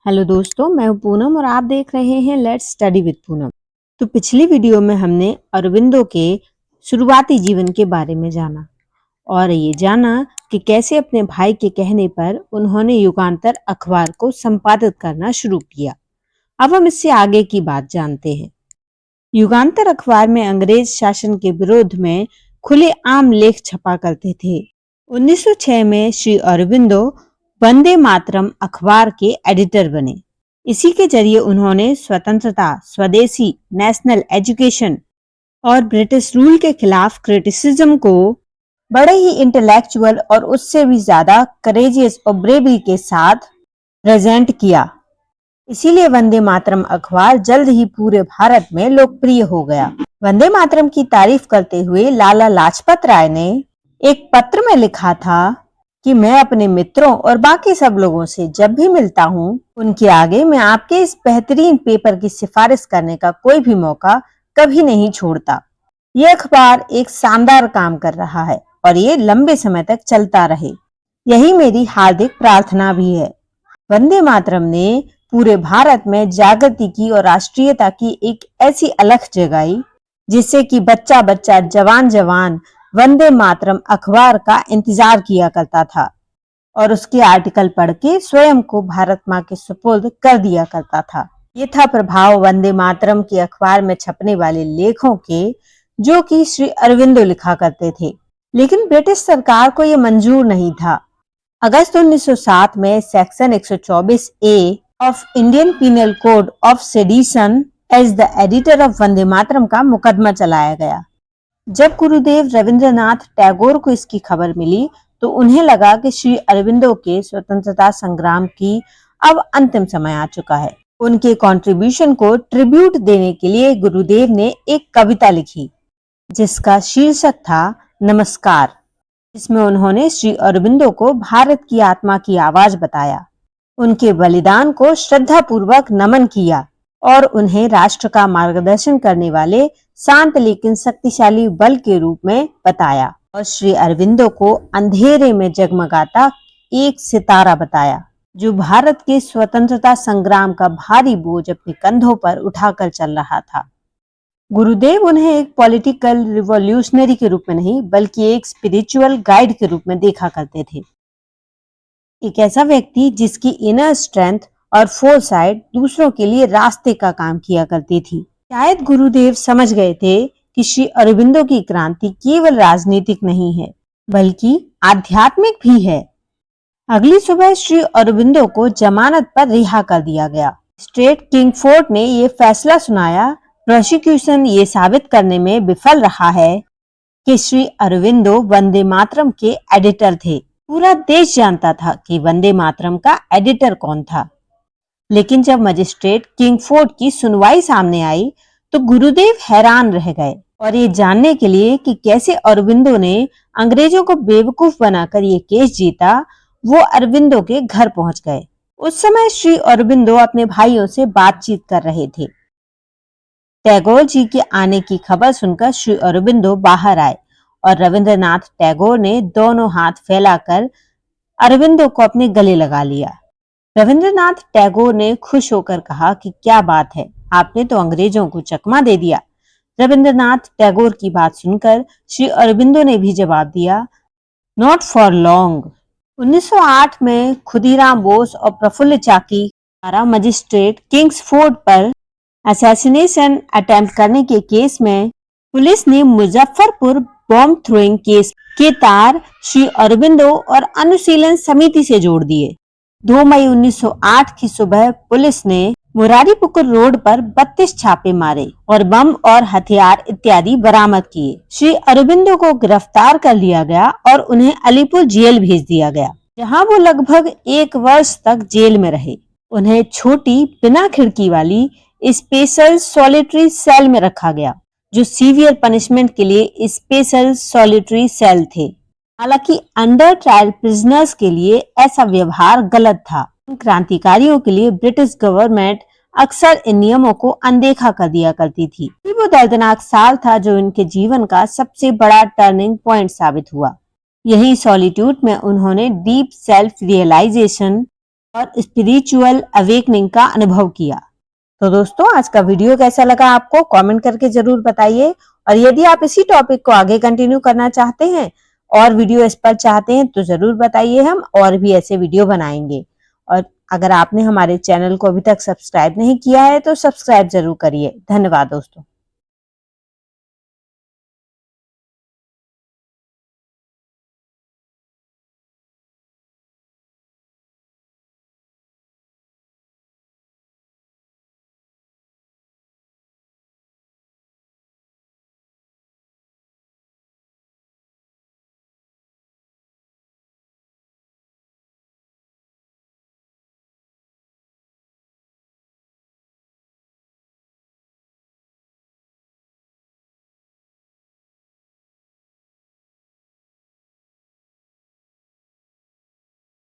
Hello दोस्तों, मैं हूं पूनम और आप देख रहे हैं लेट्स स्टडी विद पूनम। तो पिछली वीडियो में हमने अरविंदो के शुरुआती जीवन के बारे में जाना और ये जाना कि कैसे अपने भाई के कहने पर उन्होंने युगांतर अखबार को संपादित करना शुरू किया। अब हम इससे आगे की बात जानते हैं। युगांतर अखबार में अंग्रेज शासन के विरोध में खुले आम लेख छपा करते थे। 1906 में श्री अरविंदो वंदे मातरम अखबार के एडिटर बने। इसी के जरिए उन्होंने स्वतंत्रता, स्वदेशी, नेशनल एजुकेशन और ब्रिटिश रूल के खिलाफ क्रिटिसिज्म को बड़े ही इंटेलेक्चुअल और उससे भी ज्यादा करेजियस और ब्रेवरी के साथ प्रेजेंट किया। इसीलिए वंदे मातरम अखबार जल्द ही पूरे भारत में लोकप्रिय हो गया। वंदे मातरम की तारीफ करते हुए लाला लाजपत राय ने एक पत्र में लिखा था कि मैं अपने मित्रों और बाकी सब लोगों से जब भी मिलता हूँ, उनके आगे मैं आपके इस बेहतरीन पेपर की सिफारिश करने का कोई भी मौका कभी नहीं छोड़ता। ये अखबार एक शानदार काम कर रहा है और ये लंबे समय तक चलता रहे, यही मेरी हार्दिक प्रार्थना भी है। वंदे मातरम ने पूरे भारत में जागृति की और राष्ट्रीयता की एक ऐसी अलख जगाई जिससे कि बच्चा बच्चा, जवान जवान वंदे मातरम अखबार का इंतजार किया करता था और उसके आर्टिकल पढ़ के स्वयं को भारत माँ के सुपुर्द कर दिया करता था। ये था प्रभाव वंदे मातरम के अखबार में छपने वाले लेखों के, जो कि श्री अरविंदो लिखा करते थे। लेकिन ब्रिटिश सरकार को यह मंजूर नहीं था। अगस्त 1907 में section 124 A of Indian penal code of sedition as the editor of Vande Mataram का मुकदमा चलाया गया। जब गुरुदेव रविंद्रनाथ टैगोर को इसकी खबर मिली तो उन्हें लगा कि श्री अरविंदो के स्वतंत्रता संग्राम की अब अंतिम समय आ चुका है। उनके कंट्रीब्यूशन को ट्रिब्यूट देने के लिए गुरुदेव ने एक कविता लिखी जिसका शीर्षक था नमस्कार, जिसमें उन्होंने श्री अरविंदो को भारत की आत्मा की आवाज बताया, उनके बलिदान को श्रद्धा पूर्वक नमन किया और उन्हें राष्ट्र का मार्गदर्शन करने वाले शांत लेकिन शक्तिशाली बल के रूप में बताया और श्री अरविंदो को अंधेरे में जगमगाता एक सितारा बताया जो भारत के स्वतंत्रता संग्राम का भारी बोझ अपने कंधों पर उठाकर चल रहा था। गुरुदेव उन्हें एक पॉलिटिकल रिवॉल्यूशनरी के रूप में नहीं बल्कि एक स्पिरिचुअल गाइड के रूप में देखा करते थे। एक ऐसा व्यक्ति जिसकी इनर स्ट्रेंथ और फोरसाइट दूसरों के लिए रास्ते का काम किया करती थी। शायद गुरुदेव समझ गए थे कि श्री अरविंदो की क्रांति केवल राजनीतिक नहीं है बल्कि आध्यात्मिक भी है। अगली सुबह श्री अरविंदो को जमानत पर रिहा कर दिया गया। स्टेट किंगफोर्ड ने ये फैसला सुनाया, प्रोसिक्यूशन ये साबित करने में विफल रहा है कि श्री अरविंदो वंदे मातरम के एडिटर थे। पूरा देश जानता था कि वंदे मातरम का एडिटर कौन था। लेकिन जब मजिस्ट्रेट किंगफोर्ड की सुनवाई सामने आई तो गुरुदेव हैरान रह गए और ये जानने के लिए कि कैसे अरविंदो ने अंग्रेजों को बेवकूफ बनाकर ये केस जीता, वो अरविंदो के घर पहुंच गए। उस समय श्री अरविंदो अपने भाइयों से बातचीत कर रहे थे। टैगोर जी के आने की खबर सुनकर श्री अरविंदो बाहर आए और रविंद्रनाथ टैगोर ने दोनों हाथ फैलाकर अरविंदो को अपने गले लगा लिया। रविंद्रनाथ टैगोर ने खुश होकर कहा कि क्या बात है, आपने तो अंग्रेजों को चकमा दे दिया। रविंद्रनाथ टैगोर की बात सुनकर श्री अरविंदो ने भी जवाब दिया, नॉट फॉर लॉन्ग। 1908 में खुदीराम बोस और प्रफुल्ल चाकी द्वारा मजिस्ट्रेट किंग्सफोर्ड पर असैसिनेशन अटेम्प्ट करने के केस में पुलिस ने मुजफ्फरपुर बॉम्ब थ्रोइंग केस के तार श्री अरविंदो और अनुशीलन समिति से जोड़ दिए। 2 मई 1908 की सुबह पुलिस ने मुरारीपुकुर रोड पर 32 छापे मारे और बम और हथियार इत्यादि बरामद किए। श्री अरविंदो को गिरफ्तार कर लिया गया और उन्हें अलीपुर जेल भेज दिया गया, जहां वो लगभग 1 वर्ष तक जेल में रहे। उन्हें छोटी बिना खिड़की वाली स्पेशल सॉलिटरी सेल में रखा गया, जो सीवियर पनिशमेंट के लिए स्पेशल सॉलिटरी सेल थे। हालांकि अंडर ट्रायल प्रिजनर्स के लिए ऐसा व्यवहार गलत था। क्रांतिकारियों के लिए ब्रिटिश गवर्नमेंट अक्सर इन नियमों को अनदेखा कर दिया करती थी। वो दर्दनाक साल था जो इनके जीवन का सबसे बड़ा टर्निंग पॉइंट साबित हुआ। यही सॉलिट्यूड में उन्होंने डीप सेल्फ रियलाइजेशन और स्पिरिचुअल अवेकनिंग का अनुभव किया। तो दोस्तों, आज का वीडियो कैसा लगा आपको कमेंट करके जरूर बताइए। और यदि आप इसी टॉपिक को आगे कंटिन्यू करना चाहते हैं और वीडियो इस पर चाहते हैं तो जरूर बताइए, हम और भी ऐसे वीडियो बनाएंगे। और अगर आपने हमारे चैनल को अभी तक सब्सक्राइब नहीं किया है तो सब्सक्राइब जरूर करिए। धन्यवाद दोस्तों।